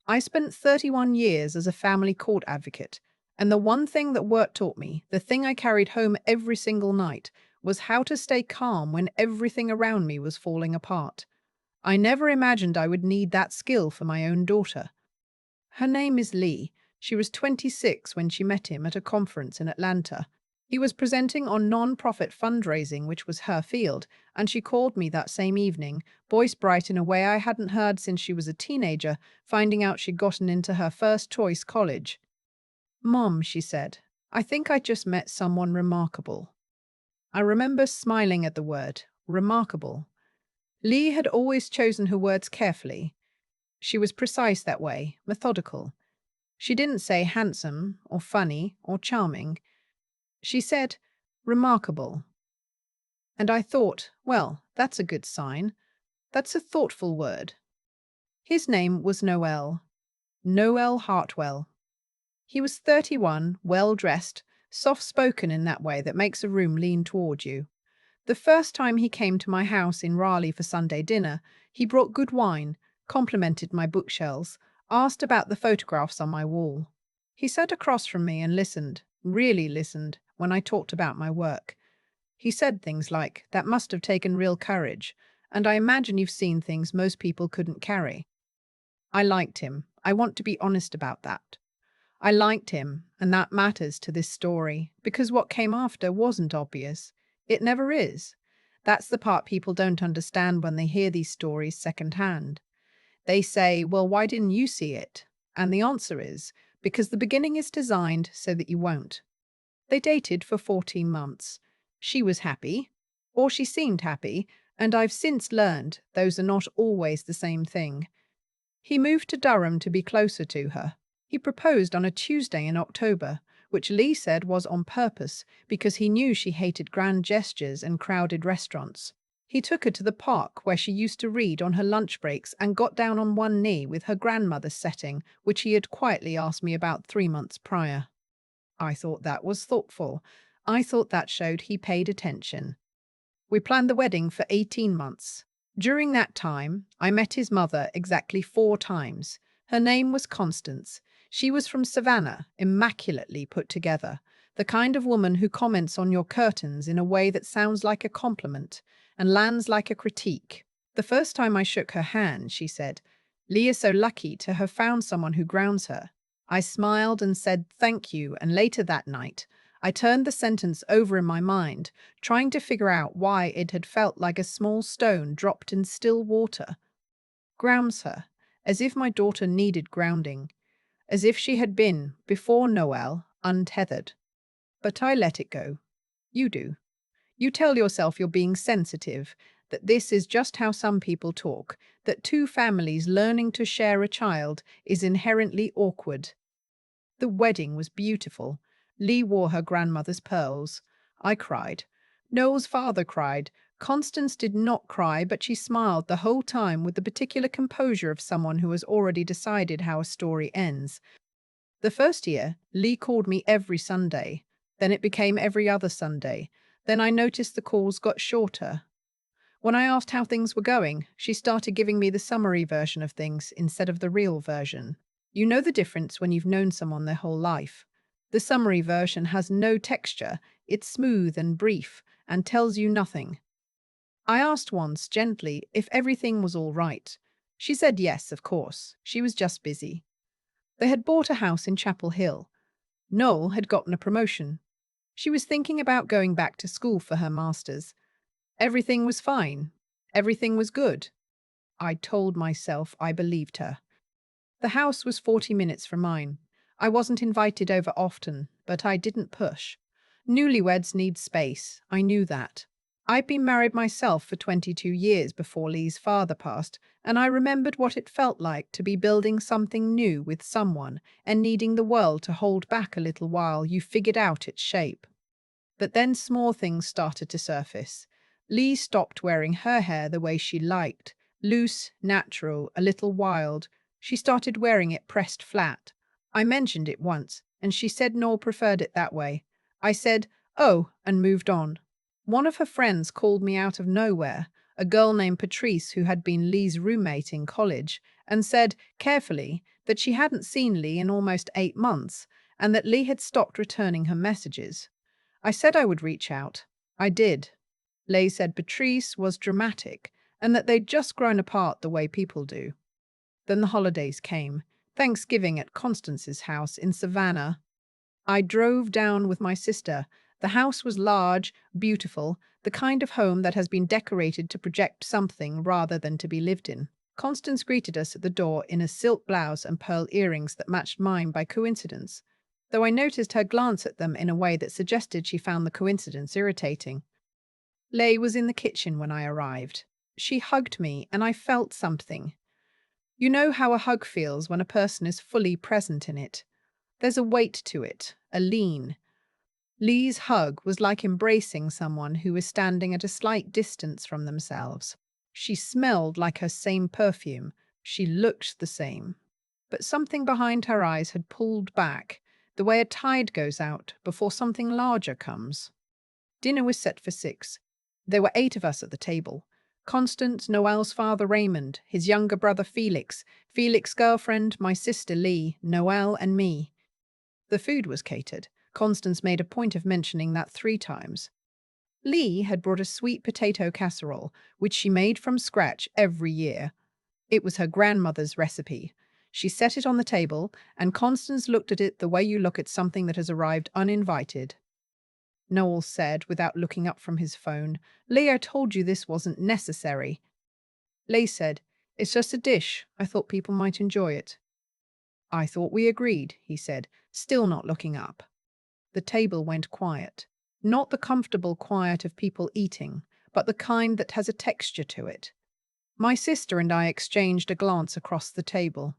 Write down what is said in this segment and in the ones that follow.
I spent 31 years as a family court advocate, and the one thing that work taught me, the thing I carried home every single night, was how to stay calm when everything around me was falling apart. I never imagined I would need that skill for my own daughter. Her name is Lee. She was 26 when she met him at a conference in Atlanta. He was presenting on non-profit fundraising, which was her field, and she called me that same evening, voice bright in a way I hadn't heard since she was a teenager, finding out she'd gotten into her first choice college. "Mom," she said, "I think I just met someone remarkable." I remember smiling at the word, remarkable. Lee had always chosen her words carefully. She was precise that way, methodical. She didn't say handsome or funny or charming. She said, remarkable. And I thought, well, that's a good sign. That's a thoughtful word. His name was Noel. Noel Hartwell. He was 31, well-dressed, soft-spoken in that way that makes a room lean toward you. The first time he came to my house in Raleigh for Sunday dinner, he brought good wine, complimented my bookshelves, asked about the photographs on my wall. He sat across from me and listened, really listened, when I talked about my work. He said things like, "That must have taken real courage, and I imagine you've seen things most people couldn't carry." I liked him. I want to be honest about that. I liked him, and that matters to this story, because what came after wasn't obvious. It never is. That's the part people don't understand when they hear these stories secondhand. They say, well, why didn't you see it? And the answer is, because the beginning is designed so that you won't. They dated for 14 months. She was happy, or she seemed happy, and I've since learned those are not always the same thing. He moved to Durham to be closer to her. He proposed on a Tuesday in October, which Lee said was on purpose because he knew she hated grand gestures and crowded restaurants. He took her to the park where she used to read on her lunch breaks and got down on one knee with her grandmother's setting, which he had quietly asked me about 3 months prior. I thought that was thoughtful. I thought that showed he paid attention. We planned the wedding for 18 months. During that time, I met his mother exactly 4 times. Her name was Constance. She was from Savannah, immaculately put together, the kind of woman who comments on your curtains in a way that sounds like a compliment and lands like a critique. The first time I shook her hand, she said, "Lee is so lucky to have found someone who grounds her." I smiled and said thank you, and later that night, I turned the sentence over in my mind, trying to figure out why it had felt like a small stone dropped in still water. Grounds her, as if my daughter needed grounding, as if she had been, before Noel, untethered. But I let it go. You do. You tell yourself you're being sensitive, that this is just how some people talk, that two families learning to share a child is inherently awkward. The wedding was beautiful. Lee wore her grandmother's pearls. I cried. Noel's father cried. Constance did not cry, but she smiled the whole time with the particular composure of someone who has already decided how a story ends. The first year, Lee called me every Sunday. Then it became every other Sunday. Then I noticed the calls got shorter. When I asked how things were going, she started giving me the summary version of things instead of the real version. You know the difference when you've known someone their whole life. The summary version has no texture, it's smooth and brief, and tells you nothing. I asked once, gently, if everything was all right. She said yes, of course. She was just busy. They had bought a house in Chapel Hill. Noel had gotten a promotion. She was thinking about going back to school for her master's. Everything was fine. Everything was good. I told myself I believed her. The house was 40 minutes from mine. I wasn't invited over often, but I didn't push. Newlyweds need space. I knew that. I'd been married myself for 22 years before Lee's father passed, and I remembered what it felt like to be building something new with someone and needing the world to hold back a little while you figured out its shape. But then small things started to surface. Lee stopped wearing her hair the way she liked, loose, natural, a little wild. She started wearing it pressed flat. I mentioned it once, and she said Noel preferred it that way. I said, "Oh," and moved on. One of her friends called me out of nowhere, a girl named Patrice who had been Lee's roommate in college, and said, carefully, that she hadn't seen Lee in almost 8 months, and that Lee had stopped returning her messages. I said I would reach out. I did. Leigh said Patrice was dramatic and that they'd just grown apart the way people do. Then the holidays came. Thanksgiving at Constance's house in Savannah. I drove down with my sister. The house was large, beautiful, the kind of home that has been decorated to project something rather than to be lived in. Constance greeted us at the door in a silk blouse and pearl earrings that matched mine by coincidence, though I noticed her glance at them in a way that suggested she found the coincidence irritating. Leigh was in the kitchen when I arrived. She hugged me, and I felt something. You know how a hug feels when a person is fully present in it. There's a weight to it, a lean. Lee's hug was like embracing someone who is standing at a slight distance from themselves. She smelled like her same perfume. She looked the same. But something behind her eyes had pulled back, the way a tide goes out before something larger comes. Dinner was set for 6. There were 8 of us at the table. Constance, Noel's father Raymond, his younger brother Felix, Felix's girlfriend, my sister Lee, Noel and me. The food was catered. Constance made a point of mentioning that 3 times. Lee had brought a sweet potato casserole, which she made from scratch every year. It was her grandmother's recipe. She set it on the table, and Constance looked at it the way you look at something that has arrived uninvited. Noel said, without looking up from his phone, "Leah told you this wasn't necessary." Leigh said, "It's just a dish. I thought people might enjoy it." "I thought we agreed," he said, still not looking up. The table went quiet. Not the comfortable quiet of people eating, but the kind that has a texture to it. My sister and I exchanged a glance across the table.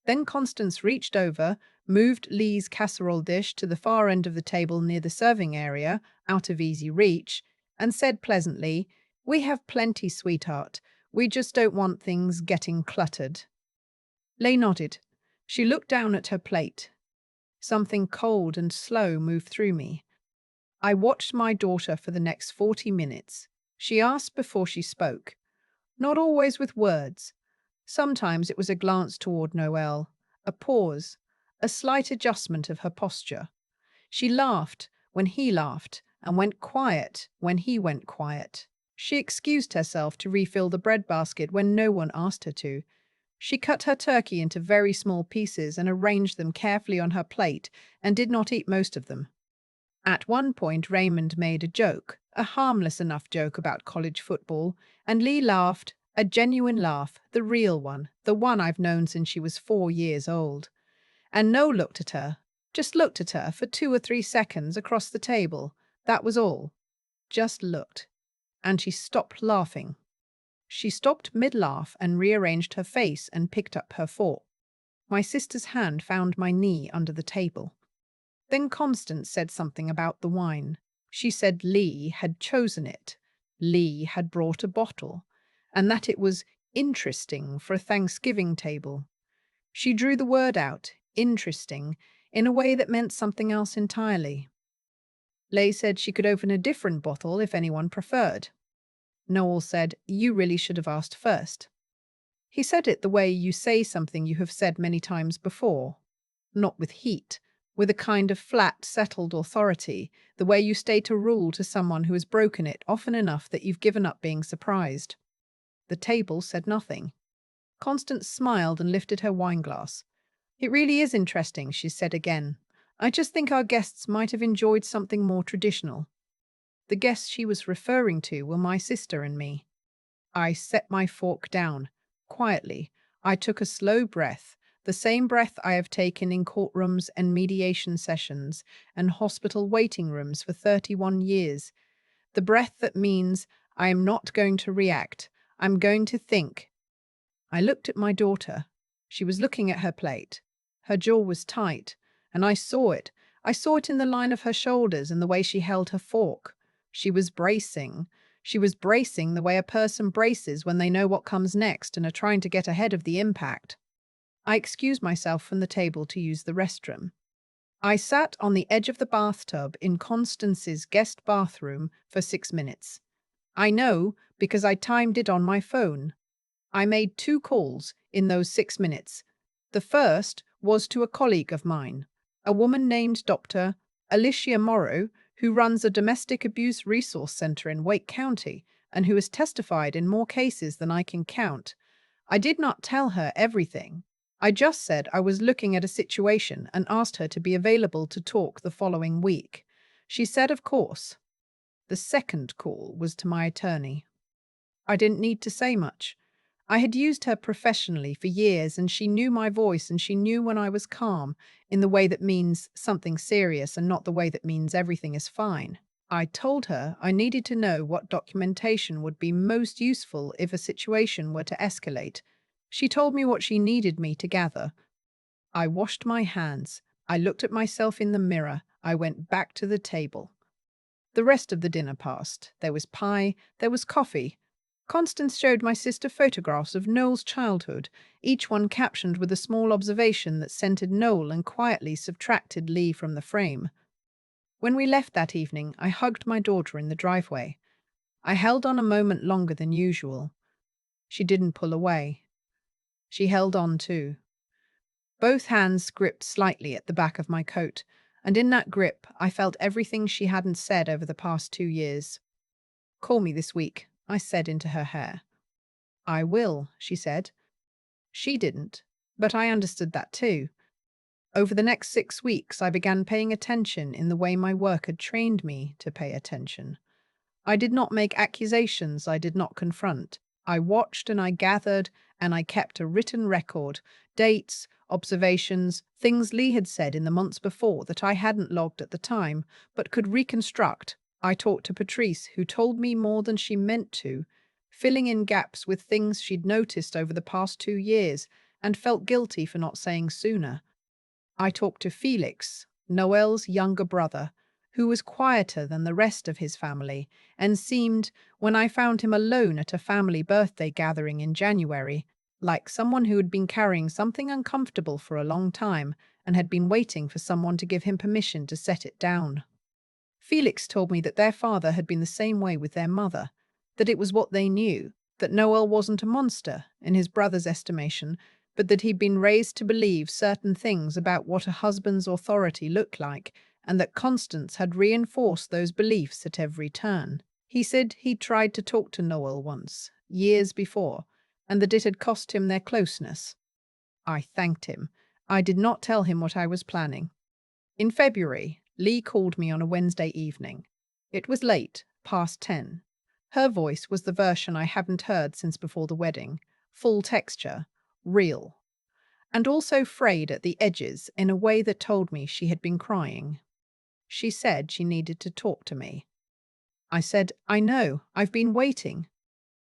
Then Constance reached over, moved Lee's casserole dish to the far end of the table near the serving area, out of easy reach, and said pleasantly, "We have plenty, sweetheart. We just don't want things getting cluttered." Leigh nodded. She looked down at her plate. Something cold and slow moved through me. I watched my daughter for the next 40 minutes. She asked before she spoke. Not always with words. Sometimes it was a glance toward Noel, a pause, a slight adjustment of her posture. She laughed when he laughed and went quiet when he went quiet. She excused herself to refill the bread basket when no one asked her to. She cut her turkey into very small pieces and arranged them carefully on her plate and did not eat most of them. At one point, Raymond made a joke, a harmless enough joke about college football, and Lee laughed, a genuine laugh, the real one, the one I've known since she was 4 years old. And No looked at her, just looked at her for 2 or 3 seconds across the table. That was all. Just looked. And she stopped laughing. She stopped mid-laugh and rearranged her face and picked up her fork. My sister's hand found my knee under the table. Then Constance said something about the wine. She said Lee had chosen it. Lee had brought a bottle, and that it was interesting for a Thanksgiving table. She drew the word out, interesting, in a way that meant something else entirely. Leigh said she could open a different bottle if anyone preferred. Noel said, "You really should have asked first." He said it the way you say something you have said many times before, not with heat, with a kind of flat, settled authority, the way you state a rule to someone who has broken it often enough that you've given up being surprised. The table said nothing. Constance smiled and lifted her wineglass. "It really is interesting," she said again. "I just think our guests might have enjoyed something more traditional." The guests she was referring to were my sister and me. I set my fork down. Quietly, I took a slow breath, the same breath I have taken in courtrooms and mediation sessions and hospital waiting rooms for 31 years. The breath that means I am not going to react, I'm going to think. I looked at my daughter. She was looking at her plate. Her jaw was tight, and I saw it. I saw it in the line of her shoulders and the way she held her fork. She was bracing. She was bracing the way a person braces when they know what comes next and are trying to get ahead of the impact. I excused myself from the table to use the restroom. I sat on the edge of the bathtub in Constance's guest bathroom for 6 minutes. I know because I timed it on my phone. I made 2 calls in those 6 minutes. The first was to a colleague of mine, a woman named Dr. Alicia Morrow, who runs a domestic abuse resource center in Wake County and who has testified in more cases than I can count. I did not tell her everything. I just said I was looking at a situation and asked her to be available to talk the following week. She said, of course. The second call was to my attorney. I didn't need to say much. I had used her professionally for years, and she knew my voice, and she knew when I was calm, in the way that means something serious and not the way that means everything is fine. I told her I needed to know what documentation would be most useful if a situation were to escalate. She told me what she needed me to gather. I washed my hands. I looked at myself in the mirror. I went back to the table. The rest of the dinner passed. There was pie, there was coffee. Constance showed my sister photographs of Noel's childhood, each one captioned with a small observation that centered Noel and quietly subtracted Lee from the frame. When we left that evening, I hugged my daughter in the driveway. I held on a moment longer than usual. She didn't pull away. She held on too. Both hands gripped slightly at the back of my coat, and in that grip I felt everything she hadn't said over the past 2 years. "Call me this week," I said into her hair. "I will," she said. She didn't, but I understood that too. Over the next 6 weeks, I began paying attention in the way my work had trained me to pay attention. I did not make accusations, I did not confront. I watched and I gathered, and I kept a written record, dates, observations, things Lee had said in the months before that I hadn't logged at the time, but could reconstruct. I talked to Patrice, who told me more than she meant to, filling in gaps with things she'd noticed over the past 2 years, and felt guilty for not saying sooner. I talked to Felix, Noel's younger brother, who was quieter than the rest of his family and seemed, when I found him alone at a family birthday gathering in January, like someone who had been carrying something uncomfortable for a long time and had been waiting for someone to give him permission to set it down. Felix told me that their father had been the same way with their mother, that it was what they knew, that Noel wasn't a monster, in his brother's estimation, but that he'd been raised to believe certain things about what a husband's authority looked like, and that Constance had reinforced those beliefs at every turn. He said he'd tried to talk to Noel once, years before, and that it had cost him their closeness. I thanked him. I did not tell him what I was planning. In February, Lee called me on a Wednesday evening. It was late, past 10. Her voice was the version I hadn't heard since before the wedding, full texture, real, and also frayed at the edges in a way that told me she had been crying. She said she needed to talk to me. I said, "I know, I've been waiting."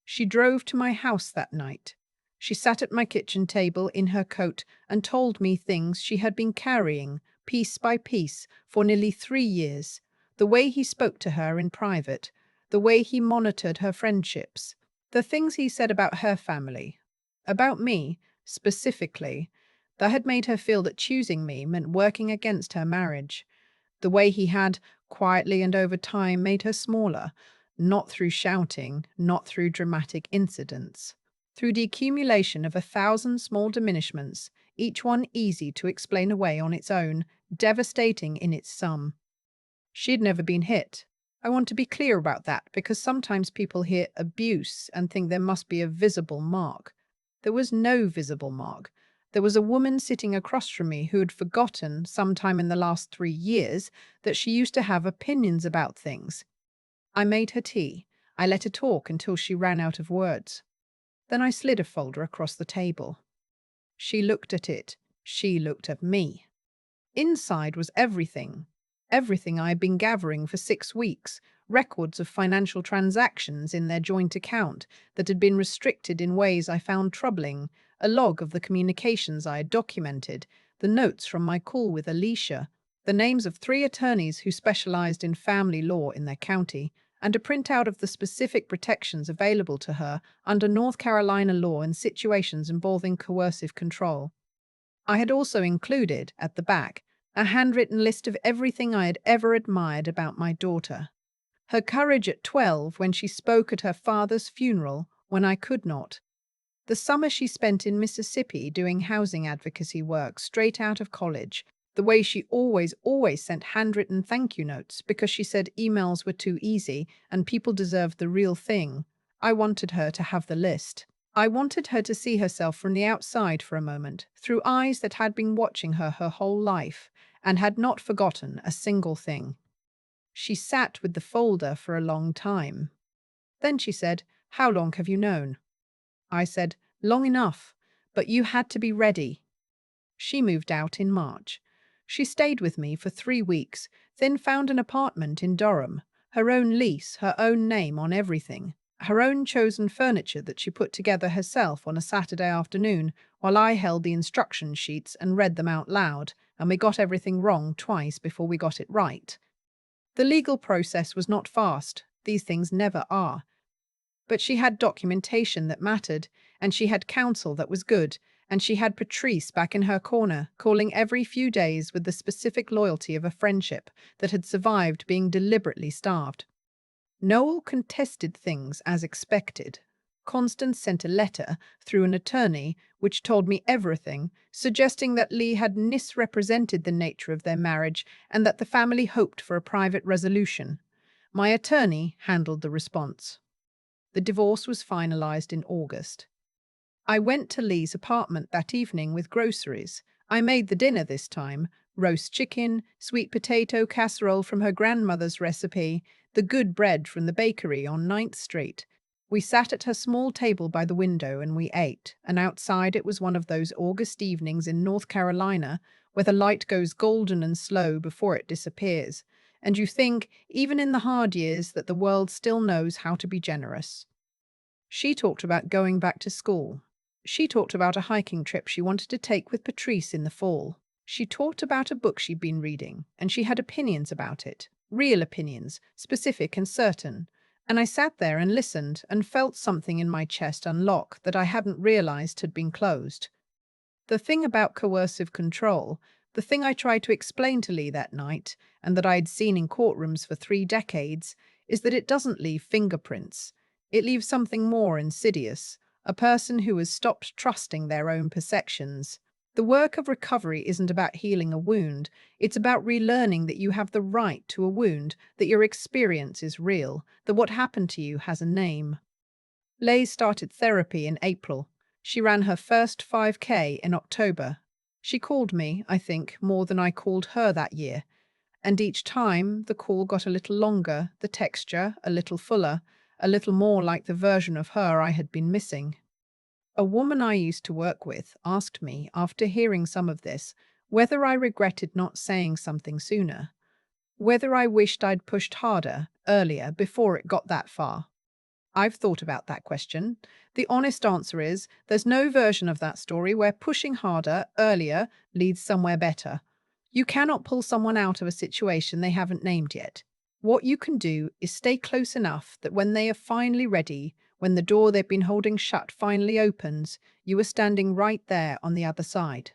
She drove to my house that night. She sat at my kitchen table in her coat and told me things she had been carrying, piece by piece, for nearly 3 years. The way he spoke to her in private, the way he monitored her friendships, the things he said about her family, about me, specifically, that had made her feel that choosing me meant working against her marriage. The way he had, quietly and over time, made her smaller, not through shouting, not through dramatic incidents, through the accumulation of 1,000 small diminishments, each one easy to explain away on its own, devastating in its sum. She'd never been hit. I want to be clear about that because sometimes people hear abuse and think there must be a visible mark. There was no visible mark. There was a woman sitting across from me who had forgotten, sometime in the last 3 years, that she used to have opinions about things. I made her tea. I let her talk until she ran out of words. Then I slid a folder across the table. She looked at it. She looked at me. Inside was everything. Everything I had been gathering for 6 weeks, records of financial transactions in their joint account that had been restricted in ways I found troubling, a log of the communications I had documented, the notes from my call with Alicia, the names of 3 attorneys who specialized in family law in their county, and a printout of the specific protections available to her under North Carolina law in situations involving coercive control. I had also included, at the back, a handwritten list of everything I had ever admired about my daughter. Her courage at 12 when she spoke at her father's funeral when I could not. The summer she spent in Mississippi doing housing advocacy work straight out of college. The way she always sent handwritten thank you notes because she said emails were too easy and people deserved the real thing. I wanted her to have the list. I wanted her to see herself from the outside for a moment, through eyes that had been watching her whole life and had not forgotten a single thing. She sat with the folder for a long time. Then she said, "How long have you known?" I said, "Long enough, but you had to be ready." She moved out in March. She stayed with me for 3 weeks, then found an apartment in Durham, her own lease, her own name on everything, her own chosen furniture that she put together herself on a Saturday afternoon while I held the instruction sheets and read them out loud, and we got everything wrong twice before we got it right. The legal process was not fast. These things never are. But she had documentation that mattered, and she had counsel that was good, and she had Patrice back in her corner, calling every few days with the specific loyalty of a friendship that had survived being deliberately starved. Noel contested things as expected. Constance sent a letter through an attorney which told me everything, suggesting that Lee had misrepresented the nature of their marriage and that the family hoped for a private resolution. My attorney handled the response. The divorce was finalized in August. I went to Lee's apartment that evening with groceries. I made the dinner this time: roast chicken, sweet potato casserole from her grandmother's recipe, the good bread from the bakery on 9th Street. We sat at her small table by the window and we ate, and outside it was one of those August evenings in North Carolina where the light goes golden and slow before it disappears, and you think, even in the hard years, that the world still knows how to be generous. She talked about going back to school. She talked about a hiking trip she wanted to take with Patrice in the fall. She talked about a book she'd been reading, and she had opinions about it. Real opinions, specific and certain. And I sat there and listened and felt something in my chest unlock that I hadn't realized had been closed. The thing about coercive control, the thing I tried to explain to Lee that night, and that I'd seen in courtrooms for 3 decades, is that it doesn't leave fingerprints. It leaves something more insidious, a person who has stopped trusting their own perceptions. The work of recovery isn't about healing a wound, it's about relearning that you have the right to a wound, that your experience is real, that what happened to you has a name. Leigh started therapy in April. She ran her first 5K in October. She called me, I think, more than I called her that year. And each time, the call got a little longer, the texture a little fuller, a little more like the version of her I had been missing. A woman I used to work with asked me, after hearing some of this, whether I regretted not saying something sooner, whether I wished I'd pushed harder, earlier, before it got that far. I've thought about that question. The honest answer is there's no version of that story where pushing harder, earlier, leads somewhere better. You cannot pull someone out of a situation they haven't named yet. What you can do is stay close enough that when they are finally ready, when the door they've been holding shut finally opens, you are standing right there on the other side.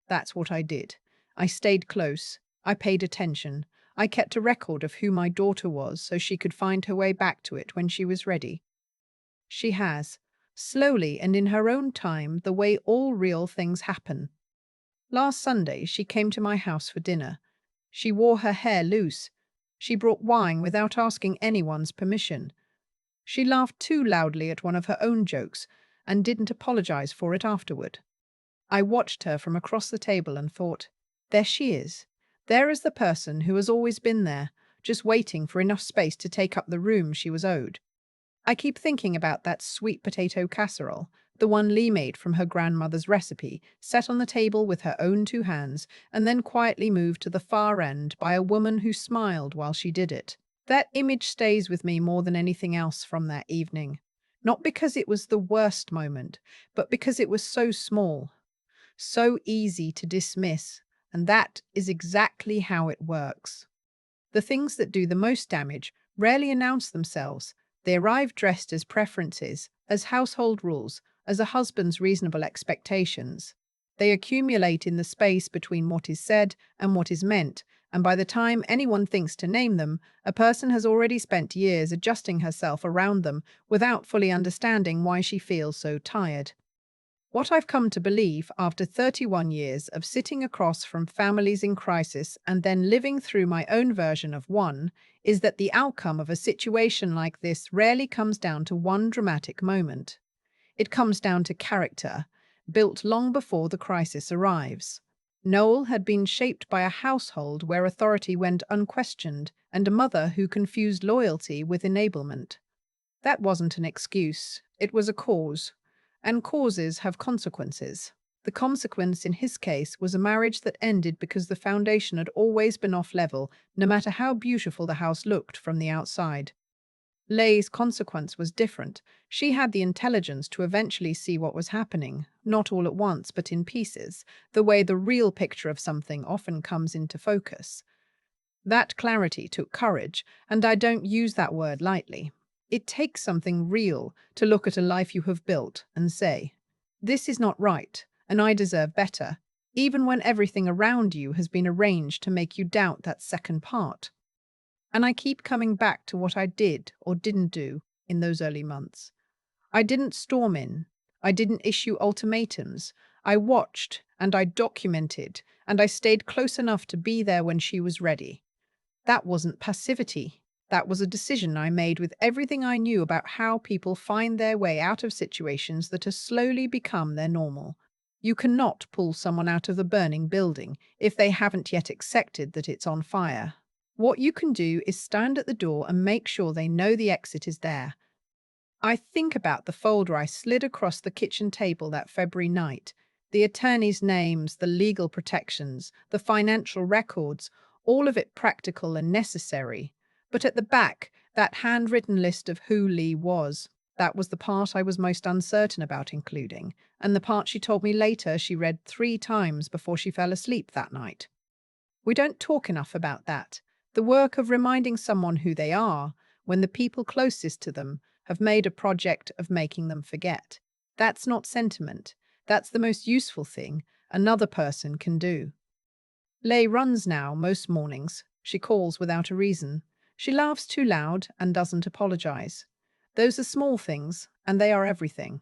That's what I did. I stayed close. I paid attention. I kept a record of who my daughter was so she could find her way back to it when she was ready. She has, slowly and in her own time, the way all real things happen. Last Sunday, she came to my house for dinner. She wore her hair loose. She brought wine without asking anyone's permission. She laughed too loudly at one of her own jokes and didn't apologize for it afterward. I watched her from across the table and thought, there she is. There is the person who has always been there, just waiting for enough space to take up the room she was owed. I keep thinking about that sweet potato casserole, the one Lee made from her grandmother's recipe, set on the table with her own 2 hands, and then quietly moved to the far end by a woman who smiled while she did it. That image stays with me more than anything else from that evening. Not because it was the worst moment, but because it was so small, so easy to dismiss, and that is exactly how it works. The things that do the most damage rarely announce themselves. They arrive dressed as preferences, as household rules, as a husband's reasonable expectations. They accumulate in the space between what is said and what is meant, and by the time anyone thinks to name them, a person has already spent years adjusting herself around them without fully understanding why she feels so tired. What I've come to believe after 31 years of sitting across from families in crisis and then living through my own version of one is that the outcome of a situation like this rarely comes down to one dramatic moment. It comes down to character, built long before the crisis arrives. Noel had been shaped by a household where authority went unquestioned and a mother who confused loyalty with enablement. That wasn't an excuse, it was a cause. And causes have consequences. The consequence in his case was a marriage that ended because the foundation had always been off level, no matter how beautiful the house looked from the outside. Lay's consequence was different. She had the intelligence to eventually see what was happening, not all at once, but in pieces, the way the real picture of something often comes into focus. That clarity took courage, and I don't use that word lightly. It takes something real to look at a life you have built and say, "This is not right, and I deserve better," even when everything around you has been arranged to make you doubt that second part. And I keep coming back to what I did or didn't do in those early months. I didn't storm in. I didn't issue ultimatums. I watched and I documented and I stayed close enough to be there when she was ready. That wasn't passivity. That was a decision I made with everything I knew about how people find their way out of situations that have slowly become their normal. You cannot pull someone out of the burning building if they haven't yet accepted that it's on fire. What you can do is stand at the door and make sure they know the exit is there. I think about the folder I slid across the kitchen table that February night. The attorneys' names, the legal protections, the financial records, all of it practical and necessary. But at the back, that handwritten list of who Lee was. That was the part I was most uncertain about including, and the part she told me later she read 3 times before she fell asleep that night. We don't talk enough about that. The work of reminding someone who they are when the people closest to them have made a project of making them forget. That's not sentiment. That's the most useful thing another person can do. Lay runs now most mornings. She calls without a reason. She laughs too loud and doesn't apologize. Those are small things, and they are everything.